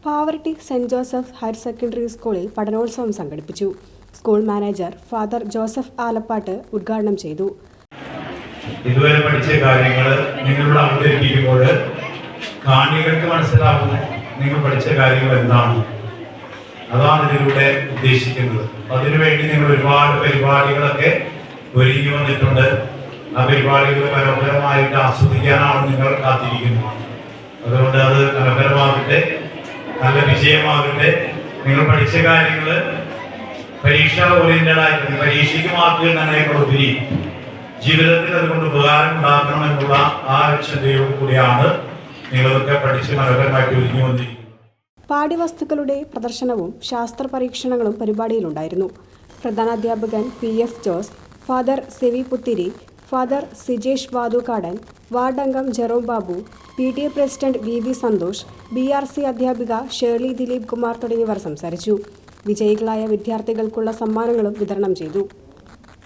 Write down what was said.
Pavaratti saint Joseph higher secondary സ്കൂളിൽ പഠനോത്സവം സംഘടിപ്പിച്ചു. School manager father Joseph Alappatt ഉദ്ഘാടനം ചെയ്തു. ഇതുവരെ പഠിച്ച കാര്യങ്ങൾ നിങ്ങളുടെ അവതരിപ്പിക്കുമ്പോൾ കാണികൾക്ക് മനസ്സിലാകും നിങ്ങൾ പഠിച്ച കാര്യങ്ങൾ എന്താണ്. അതാണ് ഇതിലൂടെ ഉദ്ദേശിക്കുന്നത്. അതിനുവേണ്ടി നിങ്ങൾ ഒരുപാട് പരിപാടികളൊക്കെ ഒരുങ്ങി വന്നിട്ടുണ്ട്. ആ പരിപാടികൾ മനോഹരമായിട്ട് ആസ്വദിക്കാനാണ് നിങ്ങൾ കാത്തിരിക്കുന്നത്. അതുകൊണ്ട് അത് മനോഹരമാകട്ടെ, നല്ല വിജയമാകട്ടെ. നിങ്ങൾ പഠിച്ച കാര്യങ്ങൾ പരീക്ഷ ഓറിയന്റഡായിട്ട് പരീക്ഷയ്ക്ക് മാർക്ക് എന്നതിനേക്കാളുപരി ജീവിതത്തിൽ അതുകൊണ്ട് ഉപകാരം ഉണ്ടാക്കണം എന്നുള്ള ആ ചിന്തയോട് കൂടിയാണ് നിങ്ങളൊക്കെ പഠിച്ച് മനോഹരമായിട്ട് ഒരുങ്ങി വന്നിരിക്കുന്നത്. പാഠ്യവസ്തുക്കളുടെ പ്രദർശനവും ശാസ്ത്ര പരീക്ഷണങ്ങളും പരിപാടിയിലുണ്ടായിരുന്നു. പ്രധാനാധ്യാപകൻ PF Jose, father Sevi Puthiri, father Sijesh Vathukadan, ward അംഗം Jerome Babu, PTA president VV Santhosh, BRC അധ്യാപിക ഷേർലി ദിലീപ് കുമാർ തുടങ്ങിയവർ സംസാരിച്ചു. വിജയികളായ വിദ്യാർത്ഥികൾക്കുള്ള സമ്മാനങ്ങളും വിതരണം ചെയ്തു.